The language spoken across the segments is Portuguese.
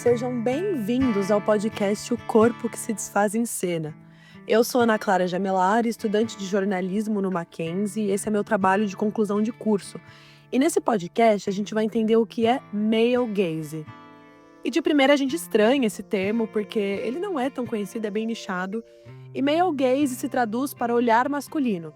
Sejam bem-vindos ao podcast O Corpo que se Desfaz em Cena. Eu sou Ana Clara Jamelari, estudante de jornalismo no Mackenzie, e esse é meu trabalho de conclusão de curso. E nesse podcast a gente vai entender o que é male gaze. E de primeira a gente estranha esse termo porque ele não é tão conhecido, é bem nichado. E male gaze se traduz para olhar masculino.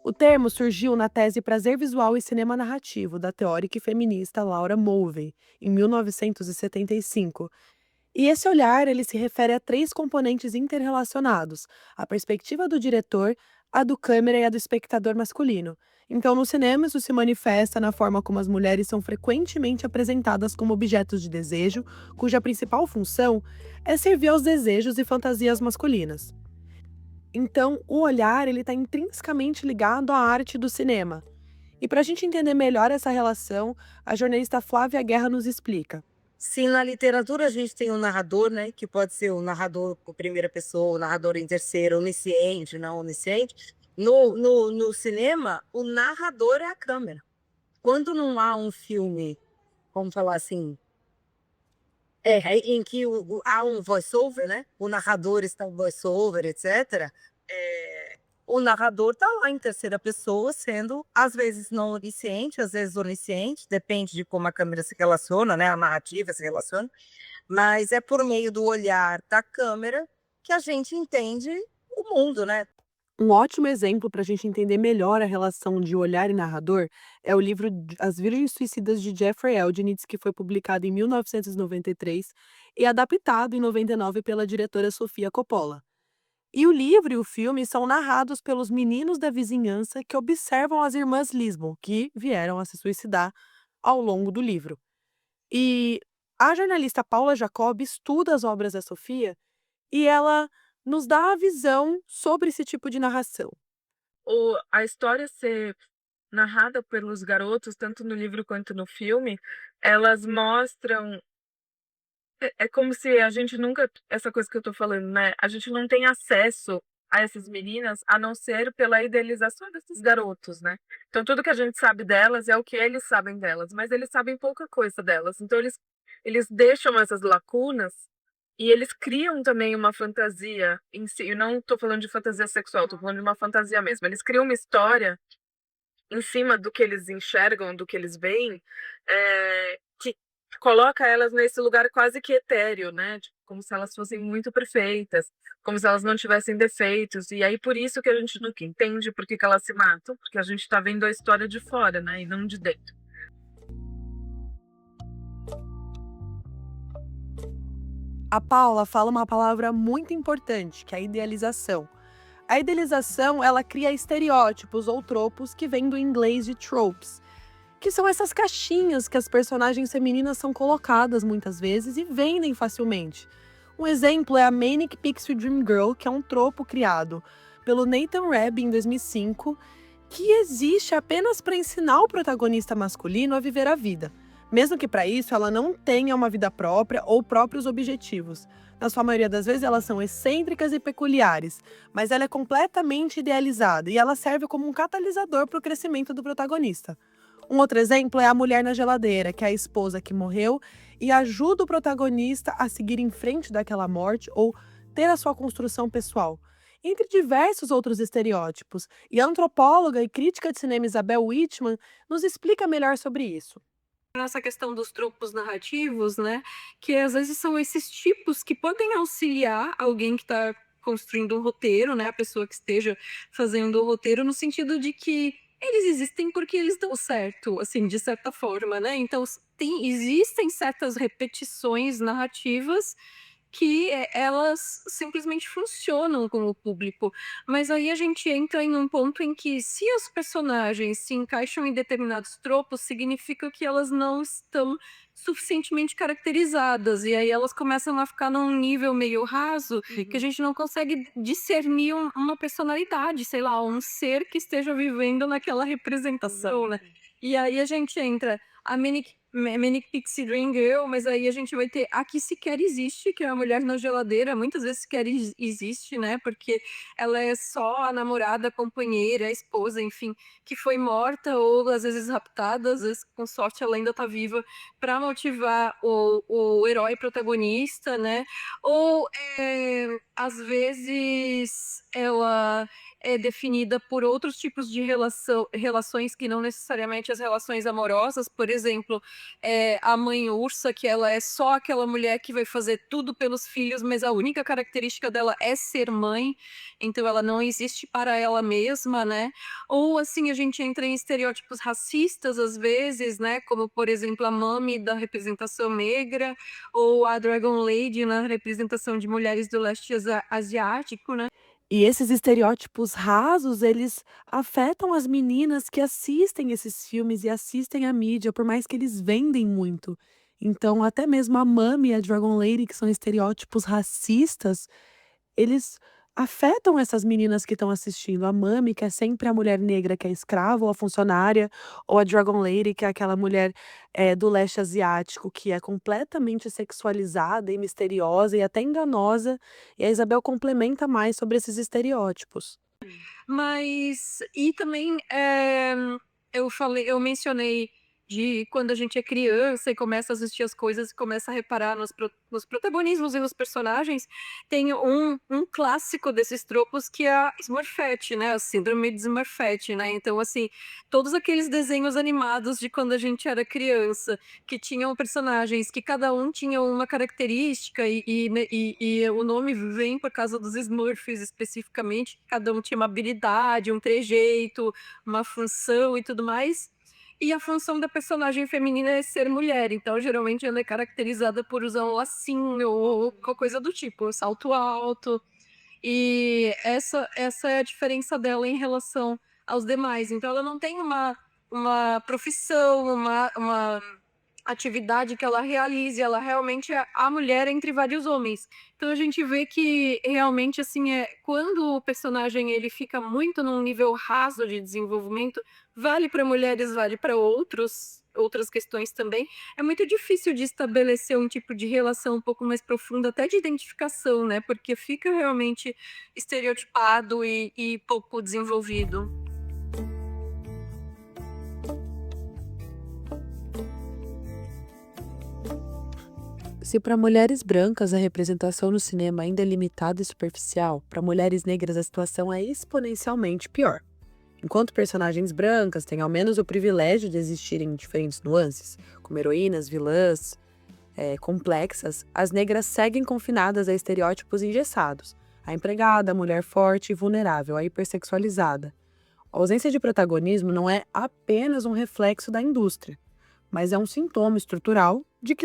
O termo surgiu na tese Prazer Visual e Cinema Narrativo, da teórica e feminista Laura Mulvey, em 1975. E esse olhar ele se refere a três componentes interrelacionados: a perspectiva do diretor, a do câmera e a do espectador masculino. Então, no cinema, isso se manifesta na forma como as mulheres são frequentemente apresentadas como objetos de desejo, cuja principal função é servir aos desejos e fantasias masculinas. Então, o olhar ele está intrinsecamente ligado à arte do cinema. E para a gente entender melhor essa relação, a jornalista Flávia Guerra nos explica. Sim, na literatura a gente tem o narrador, né, que pode ser o narrador com primeira pessoa, o narrador em terceira, onisciente, não onisciente. No cinema, o narrador é a câmera. Quando não há um filme, vamos falar assim, em que há um voice-over, né, o narrador está em voice-over, etc., o narrador está lá em terceira pessoa, sendo, às vezes, não onisciente, às vezes onisciente, depende de como a câmera se relaciona, né, a narrativa se relaciona. Mas é por meio do olhar da câmera que a gente entende o mundo, né. Um ótimo exemplo para a gente entender melhor a relação de olhar e narrador é o livro As Virgens Suicidas de Jeffrey Eldnitz, que foi publicado em 1993 e adaptado em 99 pela diretora Sofia Coppola. E o livro e o filme são narrados pelos meninos da vizinhança que observam as irmãs Lisbon, que vieram a se suicidar ao longo do livro. E a jornalista Paula Jacob estuda as obras da Sofia e ela nos dá a visão sobre esse tipo de narração. A história ser narrada pelos garotos, tanto no livro quanto no filme, elas mostram é como se a gente nunca essa coisa que eu tô falando, né, a gente não tem acesso a essas meninas, a não ser pela idealização desses garotos, né. Então tudo que a gente sabe delas é o que eles sabem delas, mas eles sabem pouca coisa delas, então eles deixam essas lacunas, e eles criam também uma fantasia em si, eu não tô falando de fantasia sexual, tô falando de uma fantasia mesmo, eles criam uma história em cima do que eles enxergam, do que eles veem, que coloca elas nesse lugar quase que etéreo, né, tipo, como se elas fossem muito perfeitas, como se elas não tivessem defeitos, e aí por isso que a gente nunca entende por que que elas se matam, porque a gente tá vendo a história de fora, né, e não de dentro. A Paula fala uma palavra muito importante, que é a idealização. A idealização, ela cria estereótipos ou tropos que vêm do inglês de tropes, que são essas caixinhas que as personagens femininas são colocadas muitas vezes e vendem facilmente. Um exemplo é a Manic Pixie Dream Girl, que é um tropo criado pelo Nathan Webb em 2005, que existe apenas para ensinar o protagonista masculino a viver a vida, mesmo que para isso ela não tenha uma vida própria ou próprios objetivos. Na sua maioria das vezes elas são excêntricas e peculiares, mas ela é completamente idealizada e ela serve como um catalisador para o crescimento do protagonista. Um outro exemplo é a mulher na geladeira, que é a esposa que morreu e ajuda o protagonista a seguir em frente daquela morte ou ter a sua construção pessoal. Entre diversos outros estereótipos. E a antropóloga e crítica de cinema Isabel Whitman nos explica melhor sobre isso. Essa questão dos tropos narrativos, né, que às vezes são esses tipos que podem auxiliar alguém que está construindo um roteiro, né, a pessoa que esteja fazendo o roteiro, no sentido de que eles existem porque eles dão certo, assim, de certa forma, né. Então existem certas repetições narrativas que, elas simplesmente funcionam com o público. Mas aí a gente entra em um ponto em que, se os personagens se encaixam em determinados tropos, significa que elas não estão suficientemente caracterizadas, e aí elas começam a ficar num nível meio raso, que a gente não consegue discernir uma personalidade, sei lá, um ser que esteja vivendo naquela representação, né. E aí a gente entra a Manic Manic Pixie Dream Girl, mas aí a gente vai ter a que sequer existe, que é a mulher na geladeira, muitas vezes sequer existe, né? Porque ela é só a namorada, a companheira, a esposa, enfim, que foi morta ou às vezes raptada, às vezes com sorte ela ainda tá viva, para motivar o herói protagonista, né? Ou às vezes ela é definida por outros tipos de relações que não necessariamente as relações amorosas, por exemplo, a mãe ursa, que ela é só aquela mulher que vai fazer tudo pelos filhos, mas a única característica dela é ser mãe, então ela não existe para ela mesma, né? Ou assim, a gente entra em estereótipos racistas às vezes, né? Como, por exemplo, a Mami da representação negra, ou a Dragon Lady na representação de mulheres do leste asiático, né? E esses estereótipos rasos, eles afetam as meninas que assistem esses filmes e assistem a mídia, por mais que eles vendem muito. Então, até mesmo a Mami e a Dragon Lady, que são estereótipos racistas, eles afetam essas meninas que estão assistindo. A Mami, que é sempre a mulher negra que é escrava ou a funcionária, ou a Dragon Lady, que é aquela mulher, do leste asiático que é completamente sexualizada e misteriosa e até enganosa, e a Isabel complementa mais sobre esses estereótipos. Mas e também, eu mencionei de quando a gente é criança e começa a assistir as coisas e começa a reparar nos protagonismos e nos personagens, tem um clássico desses tropos que é a Smurfette, né, a síndrome de Smurfette, né, então, assim, todos aqueles desenhos animados de quando a gente era criança, que tinham personagens que cada um tinha uma característica e o nome vem por causa dos Smurfs especificamente, cada um tinha uma habilidade, um trejeito, uma função e tudo mais. E a função da personagem feminina é ser mulher, então geralmente ela é caracterizada por usar um lacinho ou qualquer coisa do tipo, salto alto. E essa é a diferença dela em relação aos demais. Então ela não tem uma profissão, uma atividade que ela realize, ela realmente é a mulher entre vários homens. Então a gente vê que realmente assim quando o personagem ele fica muito num nível raso de desenvolvimento, vale para mulheres, vale para outras questões também. É muito difícil de estabelecer um tipo de relação um pouco mais profunda, até de identificação, né? Porque fica realmente estereotipado e pouco desenvolvido. Se para mulheres brancas a representação no cinema ainda é limitada e superficial, para mulheres negras a situação é exponencialmente pior. Enquanto personagens brancas têm ao menos o privilégio de existirem em diferentes nuances, como heroínas, vilãs, complexas, as negras seguem confinadas a estereótipos engessados. A empregada, a mulher forte e vulnerável, a hipersexualizada. A ausência de protagonismo não é apenas um reflexo da indústria, mas é um sintoma estrutural de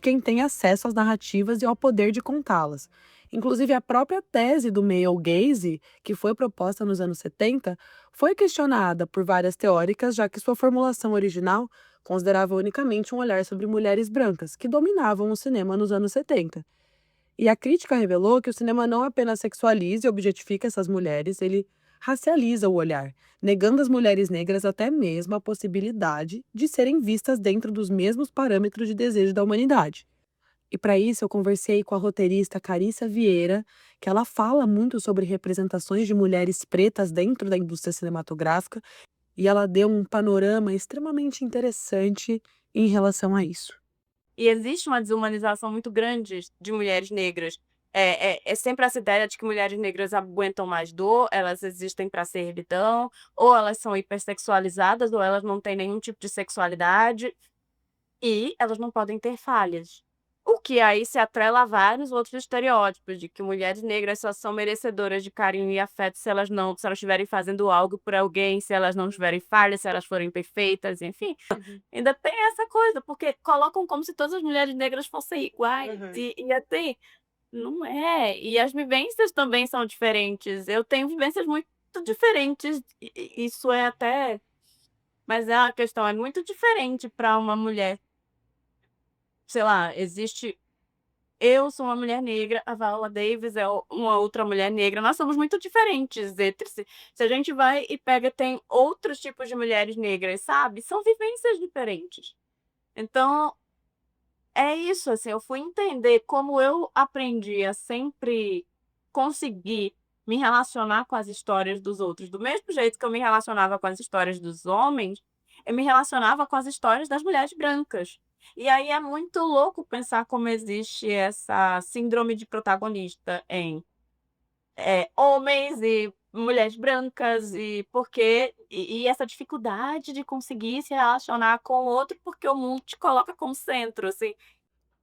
quem tem acesso às narrativas e ao poder de contá-las. Inclusive, a própria tese do male gaze, que foi proposta nos anos 70, foi questionada por várias teóricas, já que sua formulação original considerava unicamente um olhar sobre mulheres brancas, que dominavam o cinema nos anos 70. E a crítica revelou que o cinema não apenas sexualiza e objetifica essas mulheres, ele racializa o olhar, negando às mulheres negras até mesmo a possibilidade de serem vistas dentro dos mesmos parâmetros de desejo da humanidade. E para isso eu conversei com a roteirista Carissa Vieira, que ela fala muito sobre representações de mulheres pretas dentro da indústria cinematográfica, e ela deu um panorama extremamente interessante em relação a isso. E existe uma desumanização muito grande de mulheres negras. É sempre essa ideia de que mulheres negras aguentam mais dor, elas existem para servidão, ou elas são hipersexualizadas, ou elas não têm nenhum tipo de sexualidade, e elas não podem ter falhas. O que aí se atrela a vários outros estereótipos, de que mulheres negras só são merecedoras de carinho e afeto se elas estiverem fazendo algo por alguém, se elas não tiverem falhas, se elas forem perfeitas, enfim. Ainda tem essa coisa, porque colocam como se todas as mulheres negras fossem iguais, e até não é. E as vivências também são diferentes. Eu tenho vivências muito diferentes, isso é até. Mas a questão é muito diferente para uma mulher. Sei lá, existe. Eu sou uma mulher negra, a Viola Davis é uma outra mulher negra. Nós somos muito diferentes entre si. Se a gente vai e pega, tem outros tipos de mulheres negras, sabe? São vivências diferentes. Então, é isso, assim, eu fui entender como eu aprendi a sempre conseguir me relacionar com as histórias dos outros, do mesmo jeito que eu me relacionava com as histórias dos homens, eu me relacionava com as histórias das mulheres brancas. E aí é muito louco pensar como existe essa síndrome de protagonista em homens e mulheres brancas, e essa dificuldade de conseguir se relacionar com o outro, porque o mundo te coloca como centro, assim.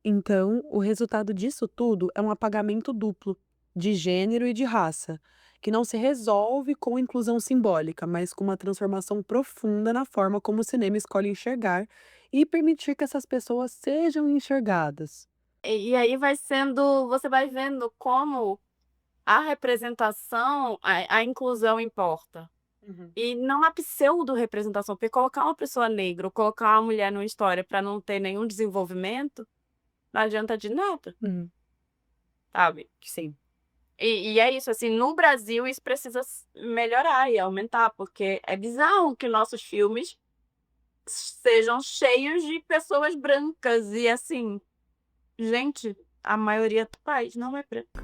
Então, o resultado disso tudo é um apagamento duplo, de gênero e de raça, que não se resolve com inclusão simbólica, mas com uma transformação profunda na forma como o cinema escolhe enxergar e permitir que essas pessoas sejam enxergadas. E aí você vai vendo como a representação, a inclusão importa. Uhum. E não a pseudo-representação, porque colocar uma pessoa negra ou colocar uma mulher numa história para não ter nenhum desenvolvimento, não adianta de nada, Uhum. sabe. Sim. E é isso, assim, no Brasil isso precisa melhorar e aumentar, porque é bizarro que nossos filmes sejam cheios de pessoas brancas e, assim, gente, a maioria do país não é branca.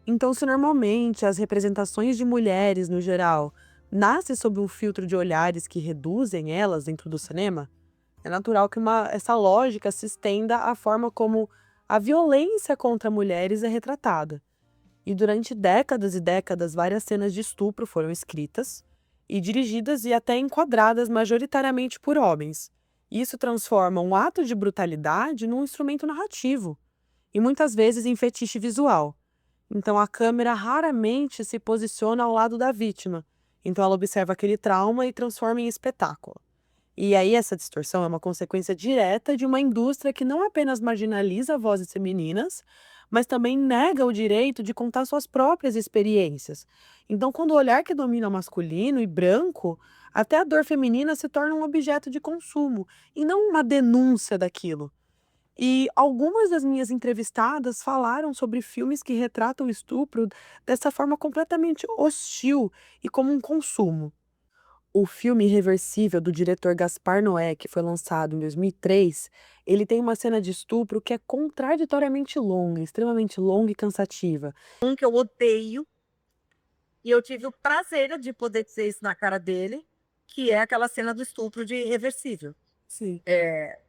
Então, se normalmente as representações de mulheres, no geral, nascem sob um filtro de olhares que reduzem elas dentro do cinema, é natural que essa lógica se estenda à forma como a violência contra mulheres é retratada. E durante décadas e décadas, várias cenas de estupro foram escritas e dirigidas e até enquadradas majoritariamente por homens. Isso transforma um ato de brutalidade num instrumento narrativo e muitas vezes em fetiche visual. Então a câmera raramente se posiciona ao lado da vítima. Então ela observa aquele trauma e transforma em espetáculo. E aí essa distorção é uma consequência direta de uma indústria que não apenas marginaliza vozes femininas, mas também nega o direito de contar suas próprias experiências. Então, quando o olhar que domina o masculino e branco, até a dor feminina se torna um objeto de consumo e não uma denúncia daquilo. E algumas das minhas entrevistadas falaram sobre filmes que retratam o estupro dessa forma completamente hostil e como um consumo. O filme Irreversível, do diretor Gaspar Noé, que foi lançado em 2003, ele tem uma cena de estupro que é contraditoriamente longa, extremamente longa e cansativa. Um que eu odeio, e eu tive o prazer de poder dizer isso na cara dele, que é aquela cena do estupro de Irreversível. Sim.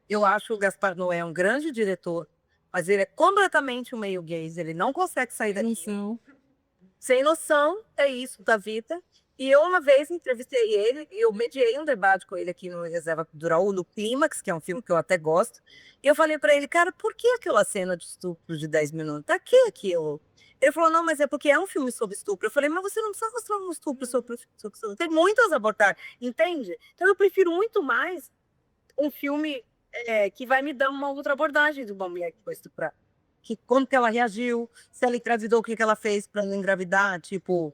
Eu acho o Gaspar Noé um grande diretor, mas ele é completamente um meio gays, ele não consegue sair daquilo. Sem noção, é isso da vida. E eu uma vez entrevistei ele, e eu mediei um debate com ele aqui no Reserva Cultural, no Clímax, que é um filme que eu até gosto. E eu falei pra ele, cara, por que aquela cena de estupro de 10 minutos? Pra que aquilo? Ele falou, não, mas é porque é um filme sobre estupro. Eu falei, mas você não precisa mostrar um estupro sobre estupro. Tem muitas abordagens, entende? Então eu prefiro muito mais um filme que vai me dar uma outra abordagem de uma mulher que foi estuprada. Como que ela reagiu, se ela engravidou, o que que ela fez para não engravidar, tipo,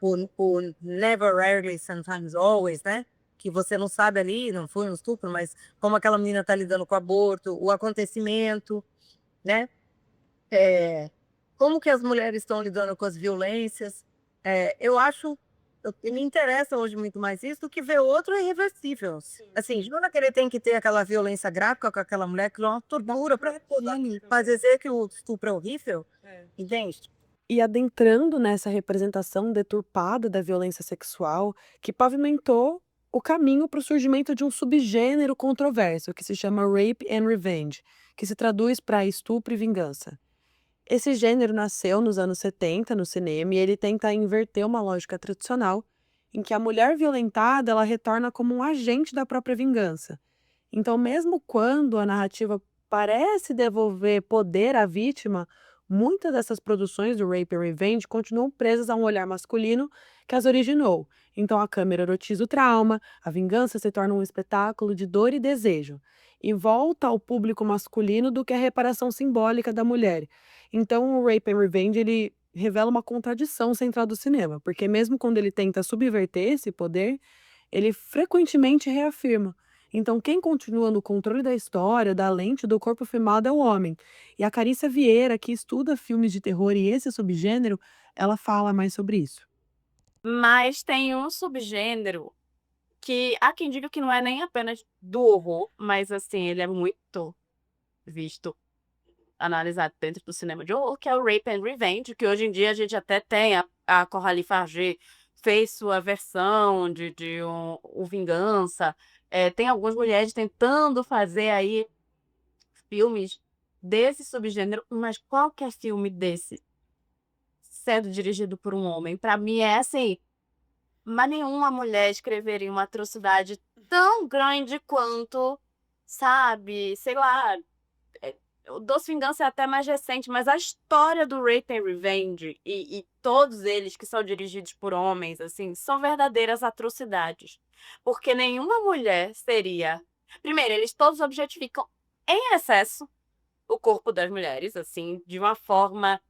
o never, rarely, sometimes, always, né? Que você não sabe ali, não foi um estupro, mas como aquela menina tá lidando com o aborto, o acontecimento, né? Como que as mulheres estão lidando com as violências. Eu acho, me interessa hoje muito mais isso do que ver outro irreversível. Assim, jura que ele tem que ter aquela violência gráfica com aquela mulher que é uma tortura para mas dizer que o estupro é horrível, entende? E adentrando nessa representação deturpada da violência sexual, que pavimentou o caminho para o surgimento de um subgênero controverso, que se chama Rape and Revenge, que se traduz para estupro e vingança. Esse gênero nasceu nos anos 70 no cinema e ele tenta inverter uma lógica tradicional em que a mulher violentada ela retorna como um agente da própria vingança. Então, mesmo quando a narrativa parece devolver poder à vítima, muitas dessas produções do Rape and Revenge continuam presas a um olhar masculino que as originou. Então, a câmera erotiza o trauma, a vingança se torna um espetáculo de dor e desejo, e volta ao público masculino do que a reparação simbólica da mulher. Então, o Rape and Revenge ele revela uma contradição central do cinema, porque mesmo quando ele tenta subverter esse poder, ele frequentemente reafirma. Então, quem continua no controle da história, da lente, do corpo filmado é o homem. E a Carícia Vieira, que estuda filmes de terror e esse subgênero, ela fala mais sobre isso. Mas tem um subgênero que há quem diga que não é nem apenas do horror, mas, assim, ele é muito visto, analisado dentro do cinema de horror, que é o Rape and Revenge, que hoje em dia a gente até tem a Coralie Farger fez sua versão de o Vingança. Tem algumas mulheres tentando fazer aí filmes desse subgênero, mas qualquer filme desse sendo dirigido por um homem, pra mim é assim, mas nenhuma mulher escreveria uma atrocidade tão grande quanto, sabe, sei lá, o Doce Vingança é até mais recente, mas a história do Rape and Revenge e todos eles que são dirigidos por homens, assim, são verdadeiras atrocidades. Porque nenhuma mulher seria. Primeiro, eles todos objetificam em excesso o corpo das mulheres, assim, de uma forma.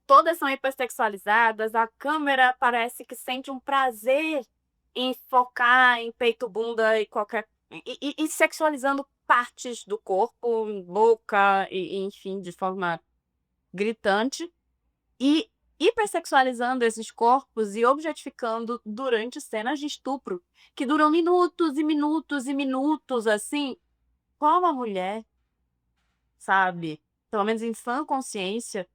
Todas são hipersexualizadas, a câmera parece que sente um prazer em focar em peito, bunda e qualquer. E sexualizando partes do corpo, boca, enfim, de forma gritante. E hipersexualizando esses corpos e objetificando durante cenas de estupro, que duram minutos e minutos e minutos, assim. Qual uma mulher, sabe, pelo menos em sã consciência,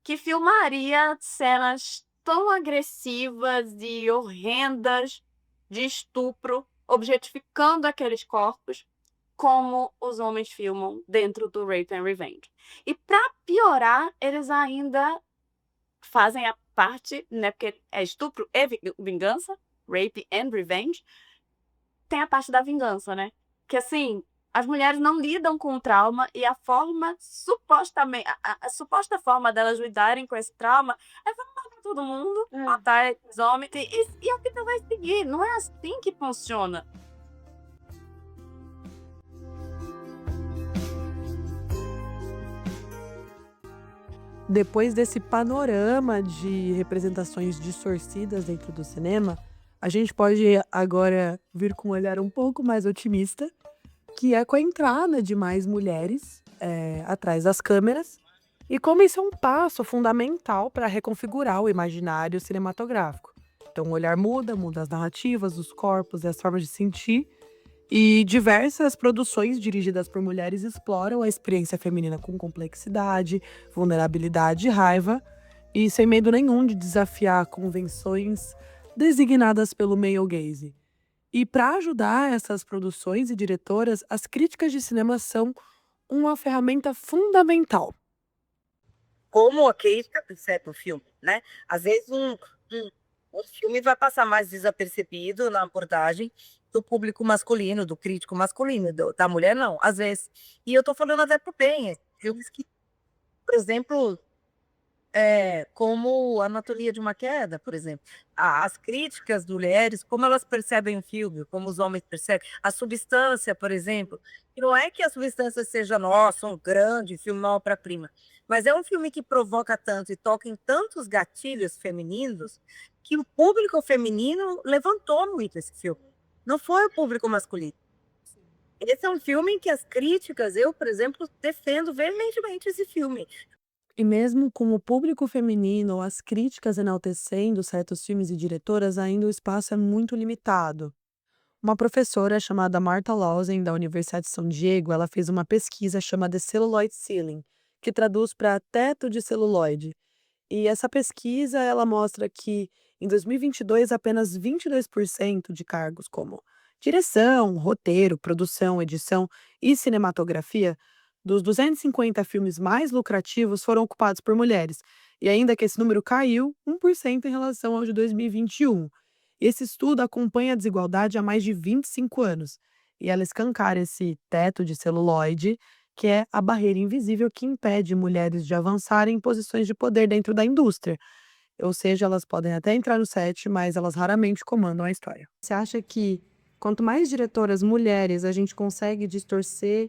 que filmaria cenas tão agressivas e horrendas de estupro, objetificando aqueles corpos, como os homens filmam dentro do Rape and Revenge. E para piorar, eles ainda fazem a parte, né, porque é estupro e vingança, Rape and Revenge, tem a parte da vingança, né? Que assim, as mulheres não lidam com o trauma e a forma, supostamente, a suposta forma delas lidarem com esse trauma é vamos matar todo mundo, matar esses homens e a vida vai seguir. Não é assim que funciona. Depois desse panorama de representações distorcidas dentro do cinema, a gente pode agora vir com um olhar um pouco mais otimista, que é com a entrada de mais mulheres atrás das câmeras, e como isso é um passo fundamental para reconfigurar o imaginário cinematográfico. Então, o olhar muda as narrativas, os corpos e as formas de sentir, e diversas produções dirigidas por mulheres exploram a experiência feminina com complexidade, vulnerabilidade e raiva, e sem medo nenhum de desafiar convenções designadas pelo male gaze. E para ajudar essas produções e diretoras, as críticas de cinema são uma ferramenta fundamental. Como a crítica percebe o filme, né? Às vezes um filme vai passar mais desapercebido na abordagem do público masculino, do crítico masculino, da mulher não, às vezes. E eu tô falando até pro bem, filmes que, por exemplo, como Anatomia de uma Queda, por exemplo. As críticas de mulheres, como elas percebem o filme, como os homens percebem. A Substância, por exemplo. E não é que a Substância seja, nossa, um grande filme, uma obra-prima. Mas é um filme que provoca tanto e toca em tantos gatilhos femininos que o público feminino levantou muito esse filme. Não foi o público masculino. Esse é um filme em que as críticas, eu, por exemplo, defendo veementemente esse filme. E mesmo com o público feminino, as críticas enaltecendo certos filmes e diretoras, ainda o espaço é muito limitado. Uma professora chamada Martha Lawson, da Universidade de São Diego, ela fez uma pesquisa chamada Celluloid Ceiling, que traduz para teto de celuloide. E essa pesquisa, ela mostra que em 2022 apenas 22% de cargos como direção, roteiro, produção, edição e cinematografia dos 250 filmes mais lucrativos foram ocupados por mulheres. E ainda que esse número caiu 1% em relação ao de 2021. Esse estudo acompanha a desigualdade há mais de 25 anos. E ela escancara esse teto de celuloide, que é a barreira invisível que impede mulheres de avançarem em posições de poder dentro da indústria. Ou seja, elas podem até entrar no set, mas elas raramente comandam a história. Você acha que quanto mais diretoras mulheres a gente consegue distorcer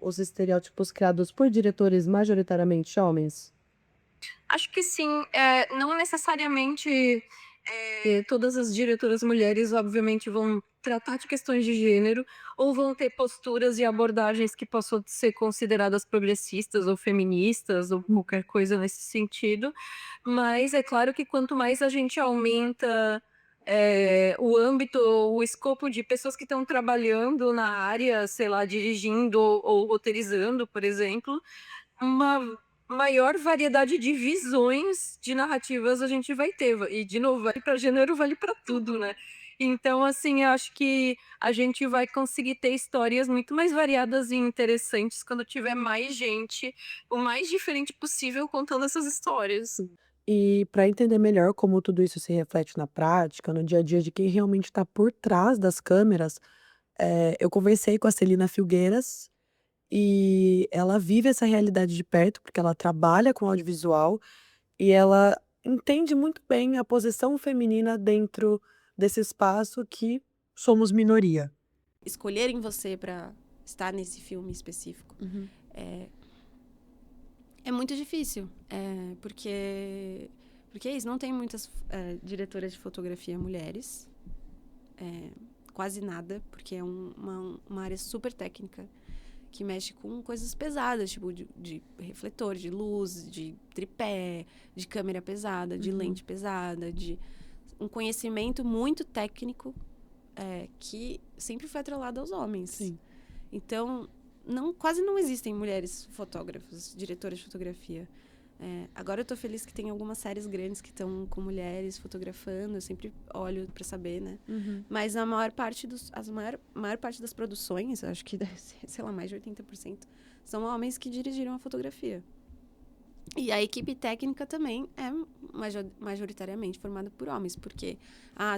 os estereótipos criados por diretores majoritariamente homens? Acho que sim, não necessariamente Todas as diretoras mulheres, obviamente, vão tratar de questões de gênero ou vão ter posturas e abordagens que possam ser consideradas progressistas ou feministas ou qualquer coisa nesse sentido. Mas é claro que quanto mais a gente aumenta o âmbito, o escopo de pessoas que estão trabalhando na área, sei lá, dirigindo ou roteirizando, por exemplo, uma maior variedade de visões de narrativas a gente vai ter. E, de novo, vale para gênero, vale para tudo, né? Então, assim, eu acho que a gente vai conseguir ter histórias muito mais variadas e interessantes quando tiver mais gente, o mais diferente possível, contando essas histórias. E para entender melhor como tudo isso se reflete na prática, no dia a dia de quem realmente está por trás das câmeras, eu conversei com a Celina Filgueiras e ela vive essa realidade de perto, porque ela trabalha com audiovisual e ela entende muito bem a posição feminina dentro desse espaço que somos minoria. Escolherem você para estar nesse filme específico é muito difícil, porque é isso, não tem muitas diretoras de fotografia mulheres, quase nada, porque é uma área super técnica que mexe com coisas pesadas, tipo de refletor, de luz, de tripé, de câmera pesada, de lente pesada, de um conhecimento muito técnico que sempre foi atrelado aos homens. Sim. Então, quase não existem mulheres fotógrafas, diretoras de fotografia. Agora eu tô feliz que tem algumas séries grandes que estão com mulheres fotografando, eu sempre olho para saber, né? Mas a maior parte maior parte das produções, acho que deve ser, sei lá, mais de 80%, são homens que dirigiram a fotografia. E a equipe técnica também é majoritariamente formada por homens, porque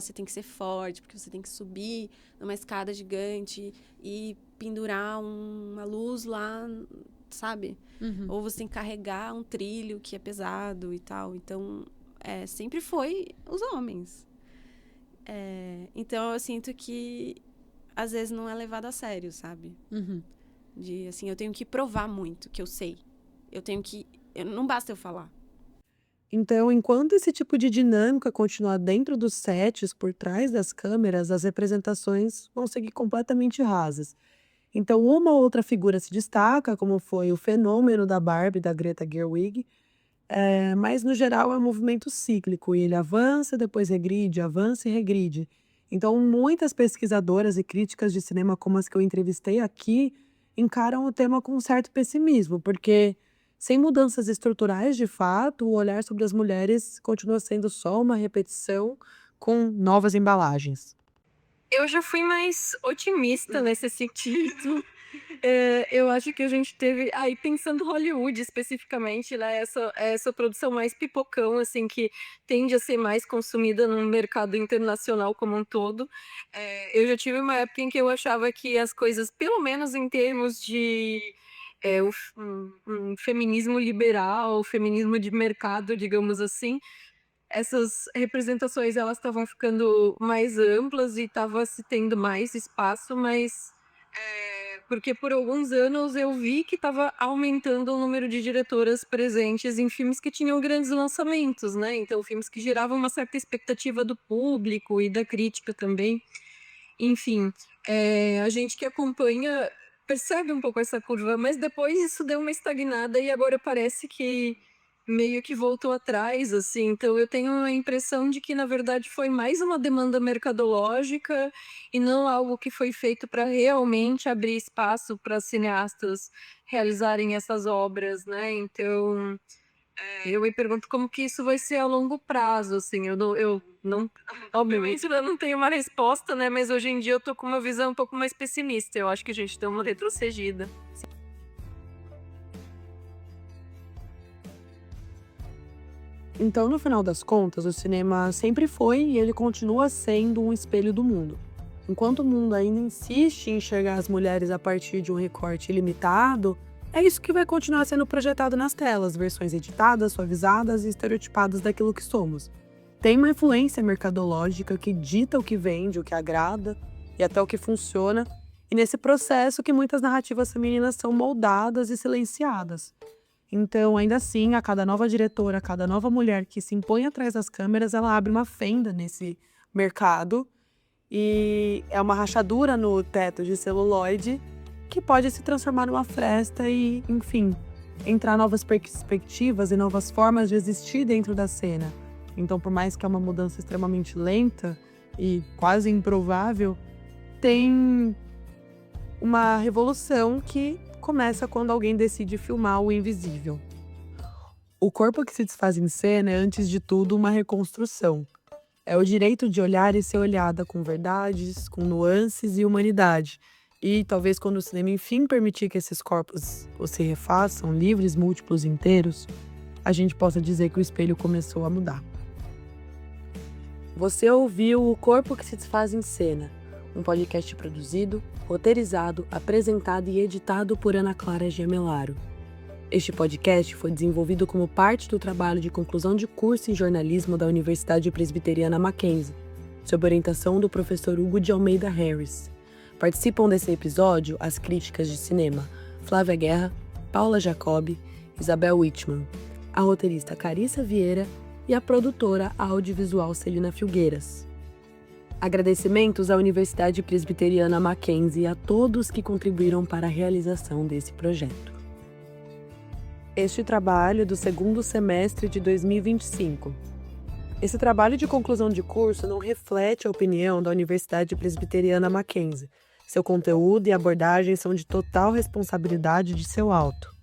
você tem que ser forte, porque você tem que subir numa escada gigante e pendurar uma luz lá, sabe? Ou você tem que carregar um trilho que é pesado e tal. Então, sempre foi os homens. Então, eu sinto que às vezes não é levado a sério, sabe? De, assim, eu tenho que provar muito que eu sei. Não basta eu falar. Então, enquanto esse tipo de dinâmica continuar dentro dos sets, por trás das câmeras, as representações vão seguir completamente rasas. Então, uma ou outra figura se destaca, como foi o fenômeno da Barbie, da Greta Gerwig, mas no geral é um movimento cíclico, e ele avança, depois regride, avança e regride. Então, muitas pesquisadoras e críticas de cinema, como as que eu entrevistei aqui, encaram o tema com um certo pessimismo, porque sem mudanças estruturais de fato, o olhar sobre as mulheres continua sendo só uma repetição com novas embalagens. Eu já fui mais otimista nesse sentido. Eu acho que a gente teve, aí pensando Hollywood especificamente, né, essa produção mais pipocão, assim, que tende a ser mais consumida no mercado internacional como um todo. Eu já tive uma época em que eu achava que as coisas, pelo menos em termos de um feminismo liberal, feminismo de mercado, digamos assim, essas representações elas estavam ficando mais amplas e estava se tendo mais espaço, mas porque por alguns anos eu vi que estava aumentando o número de diretoras presentes em filmes que tinham grandes lançamentos, né? Então, filmes que geravam uma certa expectativa do público e da crítica também. Enfim, a gente que acompanha percebe um pouco essa curva, mas depois isso deu uma estagnada e agora parece que meio que voltou atrás, assim. Então eu tenho a impressão de que, na verdade, foi mais uma demanda mercadológica e não algo que foi feito para realmente abrir espaço para cineastas realizarem essas obras, né? Então, eu me pergunto como que isso vai ser a longo prazo, assim. Eu não, obviamente, eu não tenho uma resposta, né? Mas hoje em dia eu tô com uma visão um pouco mais pessimista. Eu acho que a gente deu uma retrocedida. Então, no final das contas, o cinema sempre foi e ele continua sendo um espelho do mundo. Enquanto o mundo ainda insiste em enxergar as mulheres a partir de um recorte limitado, é isso que vai continuar sendo projetado nas telas, versões editadas, suavizadas e estereotipadas daquilo que somos. Tem uma influência mercadológica que dita o que vende, o que agrada e até o que funciona, e nesse processo que muitas narrativas femininas são moldadas e silenciadas. Então, ainda assim, a cada nova diretora, a cada nova mulher que se impõe atrás das câmeras, ela abre uma fenda nesse mercado e é uma rachadura no teto de celuloide que pode se transformar numa fresta e, enfim, entrar novas perspectivas e novas formas de existir dentro da cena. Então, por mais que é uma mudança extremamente lenta e quase improvável, tem uma revolução que começa quando alguém decide filmar o invisível. O corpo que se desfaz em cena é, antes de tudo, uma reconstrução. É o direito de olhar e ser olhada com verdades, com nuances e humanidade. E talvez quando o cinema enfim permitir que esses corpos se refaçam, livres, múltiplos, inteiros, a gente possa dizer que o espelho começou a mudar. Você ouviu O Corpo que se Desfaz em Cena, um podcast produzido, roteirizado, apresentado e editado por Ana Clara Gemelaro. Este podcast foi desenvolvido como parte do trabalho de conclusão de curso em jornalismo da Universidade Presbiteriana Mackenzie, sob orientação do professor Hugo de Almeida Harris. Participam desse episódio as críticas de cinema Flávia Guerra, Paula Jacobi, Isabel Wittmann, a roteirista Carissa Vieira e a produtora audiovisual Celina Filgueiras. Agradecimentos à Universidade Presbiteriana Mackenzie e a todos que contribuíram para a realização desse projeto. Este trabalho é do segundo semestre de 2025. Esse trabalho de conclusão de curso não reflete a opinião da Universidade Presbiteriana Mackenzie. Seu conteúdo e abordagem são de total responsabilidade de seu autor.